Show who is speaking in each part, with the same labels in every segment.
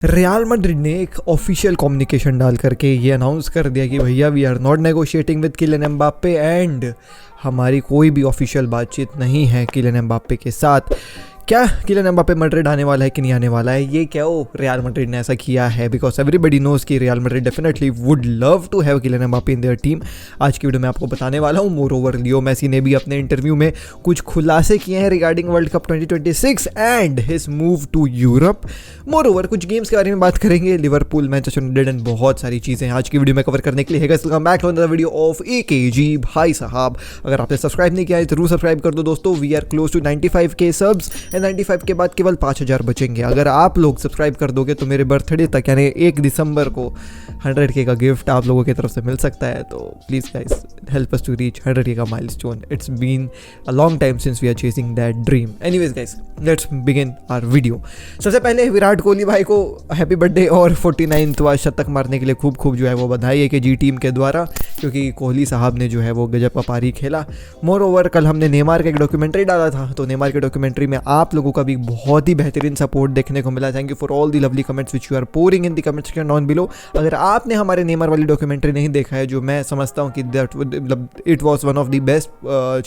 Speaker 1: Real Madrid ने एक official communication डाल करके ये अनाउंस कर दिया कि भैया we are not negotiating with Kylian Mbappe and हमारी कोई भी ऑफिशियल बातचीत नहीं है किलियन एम्बाप्पे के साथ। क्या किलियन एम्बाप्पे मैड्रिड आने वाला है कि नहीं आने वाला है, ये क्या रियल मैड्रिड ने ऐसा किया है? बिकॉज एवरीबडी नोज कि Real Madrid definitely would love to have Kylian Mbappe in their team. आज की वीडियो में आपको बताने वाला हूँ। मोर ओवर लियो मेसी ने भी अपने इंटरव्यू में कुछ खुलासे किए हैं regarding World Cup 2026 and his move to Europe. Moreover कुछ गेम्स के बारे में बात करेंगे, लिवरपूल, मैनचेस्टर यूनाइटेड एंड बहुत सारी चीज़ें आज की वीडियो में कवर करने के लिए है। Welcome back to another video of AKG. भाई साहब, अगर आपने सब्सक्राइब नहीं किया है जरूर सब्सक्राइब कर दो दोस्तों। We are close to 95K subs and 95 के बाद केवल 5000 बचेंगे। अगर आप लोग सब्सक्राइब कर दोगे तो मेरे बर्थडे तक यानी 1 दिसंबर को 100K का गिफ्ट आप लोगों की तरफ से मिल सकता है। तो please guys help us to reach 100K का milestone. It's been a long time since we are chasing that dream. Anyways guys, let's begin our video. सबसे पहले विराट कोहली भाई को हैप्पी बर्थडे और 49वां शतक मारने के लिए खूब खूब जो है वो बधाई है कि जी टीम के द्वारा, क्योंकि कोहली साहब ने जो है वो गजब का पारी खेला। मोर ओवर कल हमने नेमार का एक डॉक्यूमेंट्री डाला था, तो नेमार के डॉक्यूमेंट्री में आप लोगों का भी बहुत ही बेहतरीन सपोर्ट देखने को मिला। Thank you for all the lovely comments which you are pouring in the comment section down below. अगर आपने हमारे नेमार वाली डॉक्यूमेंट्री नहीं देखा है, जो मैं समझता हूँ कि it was one of the best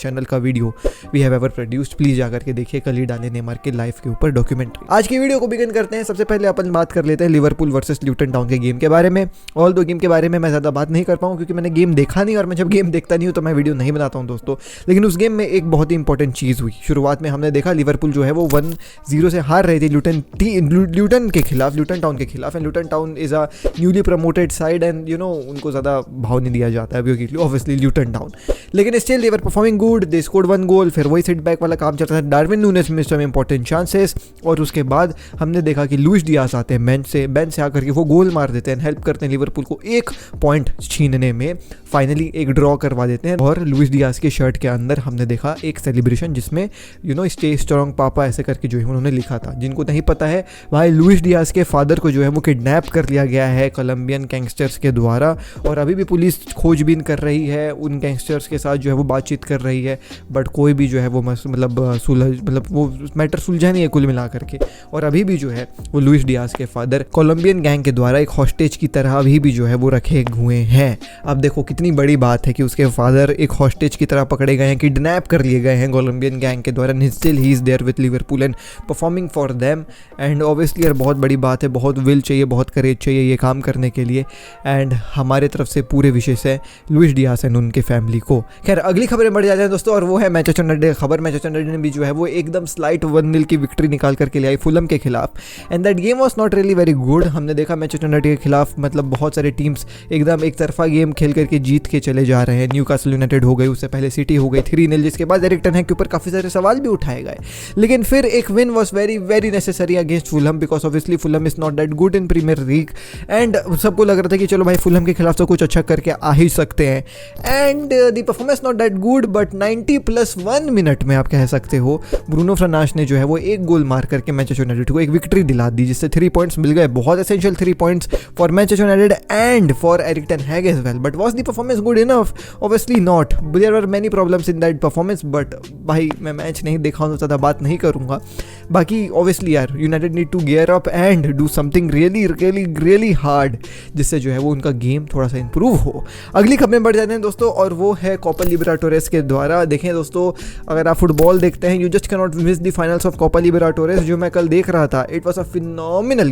Speaker 1: channel का video we have ever produced, please जाकर के देखिए। कल ही डाले नेमार के लाइफ के ऊपर डॉक्यूमेंट्री। आज की वीडियो को बिगिन करते हैं। सबसे पहले अपन बात कर लेते हैं लिवरपूल वर्सेस ल्यूटन टाउन के गेम के बारे में। ऑल दो गेम के बारे में मैं ज़्यादा बात नहीं कर पाऊँ क्योंकि मैंने गेम देखा नहीं, और मैं जब गेम देखता नहीं हूँ तो मैं वीडियो नहीं बनाता हूँ दोस्तों। लेकिन उस गेम में एक बहुत ही इंपॉर्टेंट चीज़ हुई। शुरुआत में हमने देखा लिवरपूल जो है वो 1-0 से हार रही थी ल्यूटन के खिलाफ, ल्यूटन टाउन के खिलाफ। And Luton Town is a newly promoted side and you know उनको ज़्यादा भाव नहीं दिया जाता है क्योंकि ऑब्वियसली ल्यूटन टाउन। लेकिन still they were performing good, they scored 1 goal. फिर वही सेटबैक वाला काम चल रहा था। Darwin Nunez missed some important chances, और उसके बाद हमने देखा कि लुइस डियास आते हैं बेंच से आकर के वो गोल मार देते हैं, हेल्प करते हैं लिवरपूल को 1 पॉइंट छीनने में। फाइनली एक ड्रॉ करवा देते हैं। और लुइस डियास के शर्ट के अंदर हमने देखा एक सेलिब्रेशन जिसमें यू नो स्टे स्ट्रॉन्ग पापा ऐसे करके जो है उन्होंने लिखा था। जिनको नहीं पता है, भाई लुइस डियास के फादर को जो है वो किडनैप कर लिया गया है कोलंबियन गैंगस्टर्स के द्वारा, और अभी भी पुलिस खोजबीन कर रही है, उन गैंगस्टर्स के साथ जो है वो बातचीत कर रही है, बट कोई भी जो है वो मतलब वो मैटर सुलझा नहीं है कुल मिला करके। और अभी भी जो है वो लुइस डियास के फादर कोलंबियन गैंग के द्वारा एक हॉस्टेज की तरह अभी भी जो है वो रखे हुए हैं। अब देखो कितनी बड़ी बात है कि उसके फादर एक हॉस्टेज की तरह पकड़े गए हैं, किडनैप कर लिए गए हैं कोलंबियन गैंग के द्वारा, and still he is there with Liverpool and performing for them. And obviously यार बहुत बड़ी बात है, बहुत विल चाहिए, बहुत करेज चाहिए ये काम करने के लिए। एंड हमारे तरफ से पूरे विशेष है लुइस डियास एंड उनके फैमिली को। खैर अगली खबरें बढ़ जाते हैं दोस्तों, और वो है मैनचेस्टर यूनाइटेड खबर। मैनचेस्टर यूनाइटेड ने भी जो है वो एकदम स्लाइट 1-0 की विक्ट्री निकाल करके ले आई फुलम के खिलाफ, and that game was not really very good. हमने देखा मैनचेस्टर यूनाइटेड के खिलाफ मतलब बहुत सारे टीम्स एकदम एक तरफा गेम खेल करके जीत के चले जा रहे हैं। न्यूकासल यूनाइटेड हो गई, उससे पहले सिटी हो गई 3-0, जिसके बाद एरिक टेन हैग के ऊपर काफ़ी सारे सवाल भी उठाए गए। लेकिन फिर एक win was very very necessary against Fulham, because obviously Fulham is not that good in Premier League, and सबको लग रहा था कि चलो भाई फुलम के खिलाफ तो कुछ अच्छा करके आ ही सकते हैं। And the performance not that good, but 90+1 minute में आप कह सकते हो ब्रूनो फर्नांडिस ने जो है वो 1 गोल मार करके मैनचेस्टर यूनाइटेड को एक विक्ट्री दिला दी, जिससे 3 पॉइंट्स मिल गए। बहुत essential 3 points for Manchester United and for Erik ten Hag as well. But was the performance good enough? Obviously not. There were many problems in that performance, but भाई मैं match नहीं देखा हूँ तो ज़्यादा बात नहीं करूँगा। बाकी ऑब्वियसली यार United need to gear up and do something really hard, जिससे जो है वो उनका गेम थोड़ा सा इंप्रूव हो। अगली खबरें बढ़ जाते हैं दोस्तों, और वो है कोपा लिबर्टाडोरेस के द्वारा। देखें दोस्तों, अगर आप फुटबॉल देखते हैं, you just can not miss the finals of Copa Libertadores, जो मैं कल देख रहा था। It was a phenomenal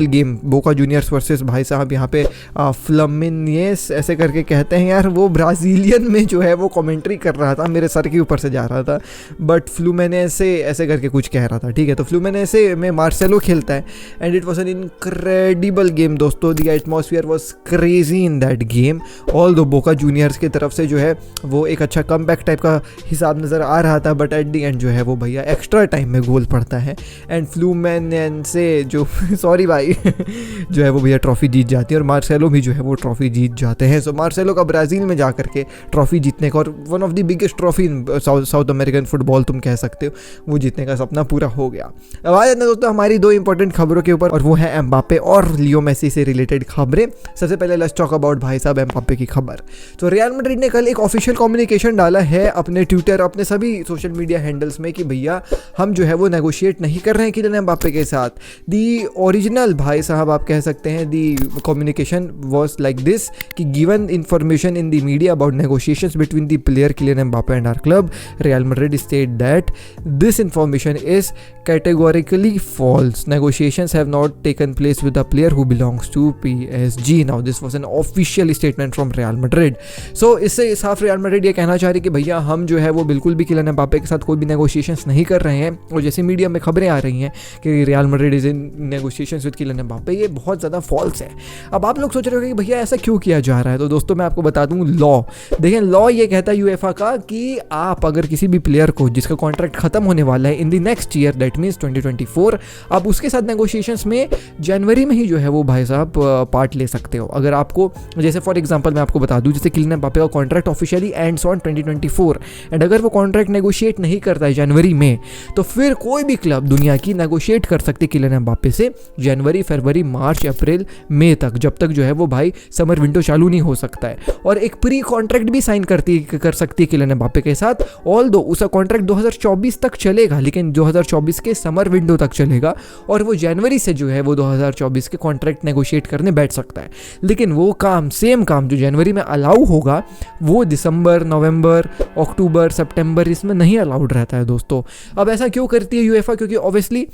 Speaker 1: game. Boca Juniors versus भाई साहब यहाँ पे फ्लमिनियस ऐसे करके कहते हैं यार, वो ब्राज़ीलियन में जो है वो कमेंट्री कर रहा था, मेरे सर के ऊपर से जा रहा था, बट फ्लूमिनेसे ऐसे करके कुछ कह रहा था, ठीक है। तो फ्लूमिनेसे में मार्सेलो खेलता है, and it was an incredible game दोस्तों। The atmosphere was crazy in that game. Although Boca juniors की तरफ से जो है वो एक अच्छा कमबैक टाइप का हिसाब नज़र आ रहा था, बट एट द एंड जो है वो भैया एक्स्ट्रा टाइम में गोल पड़ता है, एंड फ्लूमिनेसे जो सॉरी भाई जो है वो भैया ट्रॉफी जीत जाती है, और मार्सेलो भी जो है वो ट्रॉफी जीत जाते हैं। सो मार्सेलो का ब्राज़ील में जा करके ट्रॉफी जीतने का, और one of the biggest trophy in south American football तुम कह सकते हो, वो जीतने का सपना पूरा हो गया। अब आ जाते हैं दोस्तों हमारी दो इंपॉर्टेंट खबरों के ऊपर, और वो है एम्बापे और लियो मेसी से रिलेटेड खबरें। सबसे पहले लेट्स टॉक अबाउट भाई साहब एम्बापे की खबर। तो रियल मैड्रिड ने कल एक ऑफिशियल कम्युनिकेशन डाला है अपने ट्विटर, अपने सभी सोशल मीडिया हैंडल्स में कि भैया हम जो है वो नेगोशिएट नहीं कर रहे हैं किलियन एम्बापे के साथ। दी ओरिजिनल भाई साहब आप कह सकते हैं the communication was like this कि given information in the media about negotiations between the player Kylian Mbappe and our club Real Madrid state that this information is categorically false. Negotiations have not taken place with a player who belongs to PSG. Now this was an official statement from Real Madrid. So इससे साफ real Madrid ये कहना चाह रही कि भैया हम जो है वो बिल्कुल भी किलियन एम्बापे के साथ कोई भी नेगोशिएशंस नहीं कर रहे हैं। और जैसे मीडिया में खबरें आ रही हैं कि Real Madrid is in negotiations with Kylian Mbappe, ये बहुत ज़्यादा फॉल्स है। अब आप लोग सोच रहे हो कि भैया ऐसा क्यों किया जा रहा है, तो दोस्तों मैं आपको बता दूं लॉ। देखिए लॉ ये कहता है यूएफा का कि आप अगर किसी भी प्लेयर को जिसका कॉन्ट्रैक्ट खत्म होने वाला है in the next year that means 2024, आप उसके साथ नेगोशिएशंस में जनवरी में ही जो है वो भाई साहब पार्ट ले सकते हो। अगर आपको जैसे फॉर एग्जांपल मैं आपको बता दूं जैसे किलियन एम्बापे का contract officially ends on 2024 and अगर वो कॉन्ट्रैक्ट नेगोशिएट नहीं करता है जनवरी में, तो फिर कोई भी क्लब दुनिया की नेगोशिएट कर सकती है किलियन एम्बापे से जनवरी, फरवरी, मार्च, अप्रैल, मई तक, जब तक जो है वो भाई समर विंडो चालू नहीं हो सकता है। और एक प्री कॉन्ट्रैक्ट भी साइन कर सकती है किलियन एम्बापे के साथ, ऑल्दो उसका कॉन्ट्रैक्ट 2024 तक चलेगा लेकिन 2024 के समर विंडो तक चलेगा और वो जनवरी से जो है वो 2024 के कॉन्ट्रैक्ट नेगोशिएट करने बैठ सकता है। लेकिन वो काम सेम काम जो जनवरी में अलाउ होगा वो दिसंबर, नवंबर, अक्टूबर, सितंबर इसमें नहीं अलाउड रहता है दोस्तों। अब ऐसा क्यों करती है यूएफा, क्योंकि ऑब्वियसली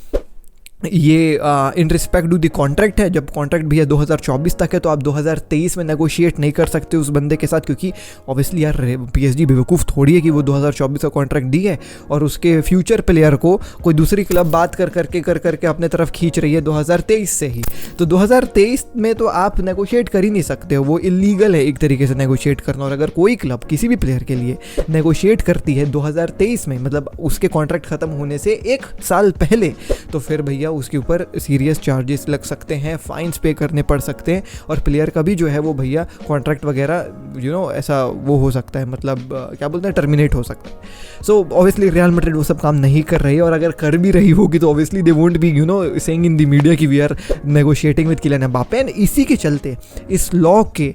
Speaker 1: ये in respect to the contract है। जब कॉन्ट्रैक्ट भैया 2024 तक है तो आप 2023 में नेगोशिएट नहीं कर सकते उस बंदे के साथ, क्योंकि ऑब्वियसली यार पीएसजी बेवकूफ़ थोड़ी है कि वो 2024 का कॉन्ट्रैक्ट दी है और उसके फ्यूचर प्लेयर को कोई दूसरी क्लब बात कर करके अपने तरफ खींच रही है 2023 से ही। तो 2023 में तो आप नेगोशिएट कर ही नहीं सकते हो, वो इलीगल है एक तरीके से नेगोशिएट करना। और अगर कोई क्लब किसी भी प्लेयर के लिए नेगोशिएट करती है 2023 में, मतलब उसके कॉन्ट्रैक्ट खत्म होने से एक साल पहले, तो फिर भैया उसके ऊपर सीरियस चार्जेस लग सकते हैं, फाइन्स पे करने पड़ सकते हैं और प्लेयर का भी जो है वो भैया कॉन्ट्रैक्ट वगैरह ऐसा वो हो सकता है, मतलब क्या बोलते हैं, टर्मिनेट हो सकता है। सो ऑब्वियसली रियल मैड्रिड वो सब काम नहीं कर रही है, और अगर कर भी रही होगी तो obviously they won't be saying in the media कि we are negotiating with Kylian Mbappe. And इसी के चलते इस लॉ के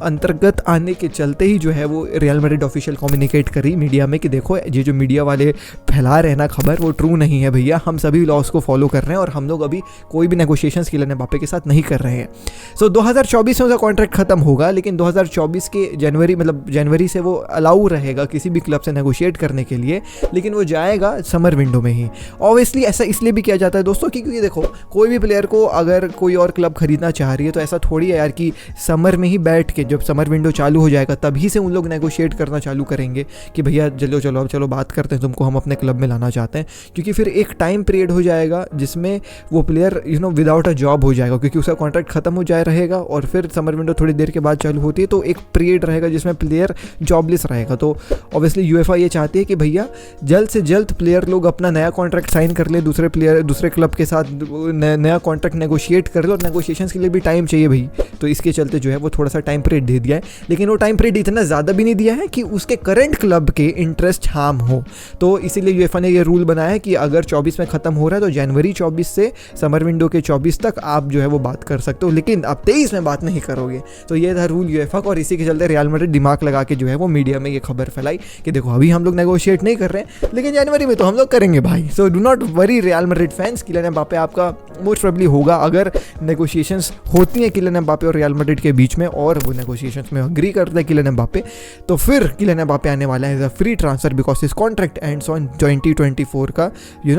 Speaker 1: अंतर्गत आने के चलते ही जो है वो रियल मैड्रिड ऑफिशियल कम्युनिकेट करी मीडिया में कि देखो ये जो मीडिया वाले फैला रहे ना खबर वो ट्रू नहीं है भैया, हम सभी लॉस को फॉलो कर रहे हैं और हम लोग अभी कोई भी नेगोशिएशंस किलियन एम्बापे के साथ नहीं कर रहे हैं। सो 2024 में उसका कॉन्ट्रैक्ट खत्म होगा, लेकिन 2024 के जनवरी से वो अलाउ रहेगा किसी भी क्लब से नेगोशिएट करने के लिए, लेकिन वो जाएगा समर विंडो में ही। ऑब्वियसली ऐसा इसलिए भी किया जाता है दोस्तों क्योंकि देखो कोई भी प्लेयर को अगर कोई और क्लब खरीदना चाह रही है तो ऐसा थोड़ी है यार कि समर में ही बैठ के जब समर विंडो चालू हो जाएगा तभी से उन लोग नेगोशिएट करना चालू करेंगे कि भैया चलो बात करते हैं, तुमको हम अपने क्लब में लाना चाहते हैं। क्योंकि फिर एक टाइम पीरियड हो जाएगा जिसमें वो प्लेयर विदाउट अ जॉब हो जाएगा, क्योंकि उसका कॉन्ट्रैक्ट खत्म हो जाए रहेगा और फिर समर विंडो थोड़ी देर के बाद चालू होती है, तो एक पीरियड रहेगा जिसमें प्लेयर जॉबलेस रहेगा। तो ऑब्वियसली यूएफा ये चाहती है कि भैया जल्द से जल्द प्लेयर लोग अपना नया कॉन्ट्रैक्ट साइन कर ले, दूसरे क्लब के साथ नया कॉन्ट्रैक्ट नेगोशिएट कर ले, और नेगोशिएशंस के लिए भी टाइम चाहिए भाई। तो इसके चलते जो है वो थोड़ा सा टाइम पीरियड दे दिया है, लेकिन वो टाइम पीरियड इतना ज़्यादा भी नहीं दिया है कि उसके करंट क्लब के इंटरेस्ट हार्म हो। तो इसीलिए यूएफा ने ये रूल बनाया है कि अगर 24 में ख़त्म हो रहा है तो जनवरी 24 से समर विंडो के 24 तक आप जो है वो बात कर सकते हो, लेकिन आप 23 में बात नहीं करोगे। तो ये था रूल यूएफा का, और इसी के चलते रियल मैड्रिड दिमाग लगा के जो है वो मीडिया में ये खबर फैलाई कि देखो अभी हम लोग नेगोशिएट नहीं कर रहे हैं लेकिन जनवरी में तो हम लोग करेंगे भाई। So do not worry Real Madrid fans, Kylian Mbappe आपका मोस्ट प्रोबेबली होगा अगर नेगोशिएशंस होती हैं किलियन एम्बापे और रियल मैड्रिड के बीच में और वो नेगोशिएशंस में एग्री करता है किलियन एम्बापे, तो फिर किलियन एम्बापे आने वाला है as a free transfer because his contract ends on 2024 का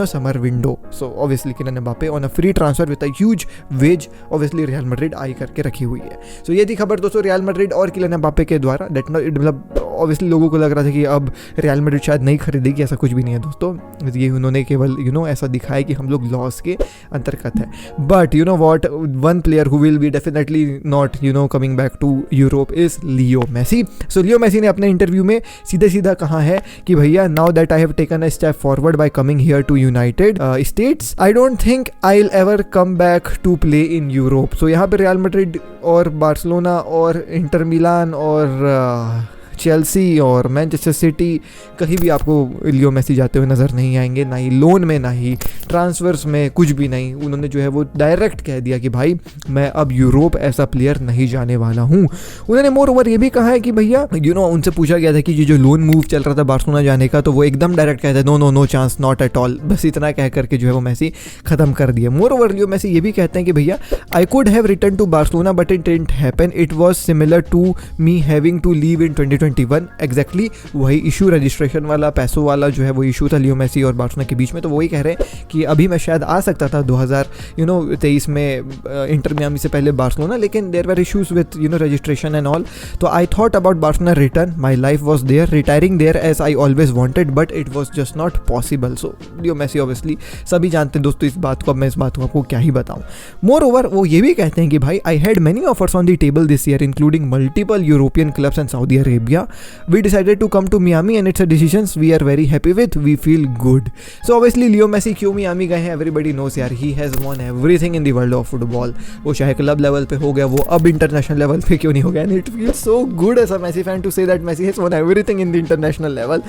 Speaker 1: summer window. So obviously Kylian Mbappe on a free transfer with a huge wage obviously Real Madrid eye करके रखी हुई है। सो ये थी खबर दोस्तों रियल मैड्रिड और किलियन एम्बापे के द्वारा। मतलब ऑब्वियसली लोगों को लग रहा था कि अब रियल मैड्रिड शायद नहीं खरीदेगी, ऐसा कुछ भी नहीं है दोस्तों। ये उन्होंने केवल ऐसा दिखाया कि हम लोग लॉस के अंतर्गत है। But you know what, one player who will be definitely not coming back to Europe is Leo Messi. So Leo Messi ने अपने इंटरव्यू में सीधा कहा है कि भैया now that I have taken a step forward by coming here to United States, I don't think I will ever come back to play in Europe. So यहाँ पे रियल मैड्रिड और बार्सिलोना और इंटर मिलान और Chelsea और Manchester city कहीं भी आपको Leo Messi जाते हुए नज़र नहीं आएंगे, ना ही लोन में, ना ही ट्रांसफर्स में, कुछ भी नहीं। उन्होंने जो है वो डायरेक्ट कह दिया कि भाई मैं अब यूरोप ऐसा प्लेयर नहीं जाने वाला हूँ। उन्होंने मोर ओवर ये भी कहा है कि भैया उनसे पूछा गया था कि ये जो लोन मूव चल रहा था बार्सिलोना जाने का, तो वो एकदम डायरेक्ट कहते no no no chance, not at all, बस इतना कह करके जो है वो मेसी खत्म कर दिया। मोर ओवर लियो मेसी ये भी कहते हैं कि भैया I could have return to Barcelona but it didn't happen, it was similar to me having to leave in 2021। Exactly वही इशू, रजिस्ट्रेशन वाला, पैसों वाला जो है वो इशू था लियो मेसी और बार्सिलोना के बीच में। तो वही कह रहे हैं कि अभी मैं शायद आ सकता था 2023 में इंटर मियामी से पहले बार्सिलोना, लेकिन there were issues with registration and all, तो I thought about Barcelona return, my life was there, retiring there as I always wanted but it was just not possible. So Leo Messi obviously सभी जानते हैं दोस्तों इस बात को, अब मैं इस बात को आपको क्या ही बताऊं। मोर ओवर वो ये भी कहते हैं कि भाई I had many offers on the table this year including multiple European clubs and Saudi Arabia, we decided to come to Miami and it's a decision we are very happy with, we feel good. So obviously Leo Messi क्यों Miami गए हैं, everybody knows यार, he has won everything in the world of football. वो चाहे club level पे हो गया, वो अब इंटरनेशनल लेवल पे क्यों नहीं हो गया, and it feels so good as a Messi fan to say that Messi has won everything in the international level.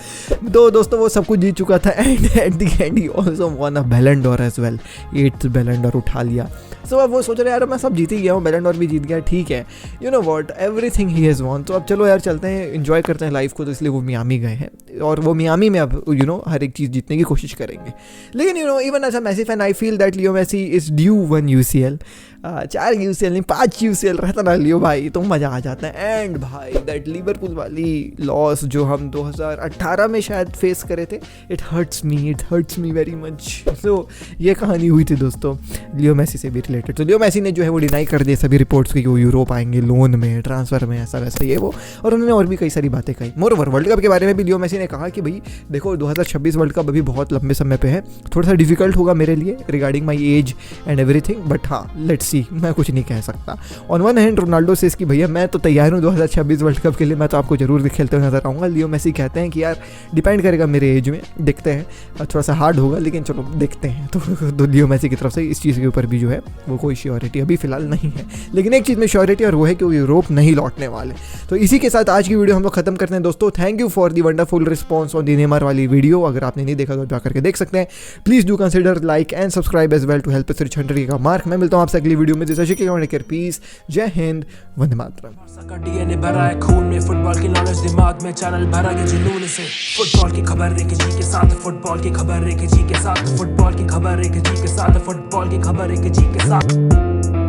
Speaker 1: तो दोस्तों वो सब कुछ जीत चुका था and at the end he also won a Ballon d'Or as well, 8th बैलन door उठा लिया। सो अब वो सोच रहे यार मैं सब जीत ही गया हूँ, बैलन डोर भी जीत गया, ठीक है, you know what, everything he has won. तो अब चलो यार चलते हैं, एंजॉय करते हैं लाइफ को। तो इसलिए वो मियामी गए हैं और वो मियामी में अब हर एक चीज़ जीतने की कोशिश करेंगे। लेकिन even as a Messi fan I feel that Leo Messi is due 1 UCL, 4 UCL नहीं 5 UCL रहता ना लियो भाई तो मज़ा आ जाता है। एंड भाई दैट लिवरपूल वाली लॉस जो हम 2018 में शायद फेस करे थे, it hurts me very much. तो ये कहानी हुई थी दोस्तों लियो मेसी से भी रिलेटेड। तो लियो मेसी ने जो है वो डिनाई कर दिया सभी रिपोर्ट्स की कि वो यूरोप आएंगे लोन में, ट्रांसफर में, ऐसा वैसा ये वो, और उन्होंने और भी कई सारी बातें कही। मोर ओवर वर्ल्ड कप के बारे में भी लियो मेसी ने कहा कि भाई देखो 2026 वर्ल्ड कप अभी बहुत लंबे समय पे है, थोड़ा सा डिफिकल्ट होगा मेरे लिए regarding my age and everything, but हाँ लेट्स सी, मैं कुछ नहीं कह सकता। ऑन वन हैंड रोनाल्डो से इसकी भैया मैं तो तैयार हूँ 2026 वर्ल्ड कप के लिए, मैं तो आपको जरूर खेलते हुए नजर आऊँगा। लियो मेसी कहते हैं कि यार डिपेंड करेगा मेरे एज में, देखते हैं, थोड़ा सा हार्ड होगा लेकिन चलो देखते हैं। तो लियो मेसी की तरफ से इस चीज़ के ऊपर भी जो है वो कोई श्योरिटी अभी फिलहाल नहीं है, लेकिन एक चीज़ में श्योरिटी और वो है कि वो यूरोप नहीं लौटने वाले। तो इसी के साथ आज की वीडियो हम लोग खत्म करते हैं दोस्तों। Thank you for the wonderful response on the Neymar वाली वीडियो। अगर आपने नहीं देखा तो जाकर के देख सकते हैं। Please do consider like and subscribe as well to help us reach 100 का मार्क। मैं मिलता हूँ आपसे अगली वीडियो में। पीस, जय हिंद, वंदे मातरम।
Speaker 2: डीएनए भरा है खून में, फुटबॉल की नॉलेज दिमाग में, चैनल भरा के जुनून से। फुटबॉल की खबर एक जी के साथ, फुटबॉल की खबर एक जी के साथ, फुटबॉल की खबर एक जी के साथ, फुटबॉल की खबर एक जी के साथ।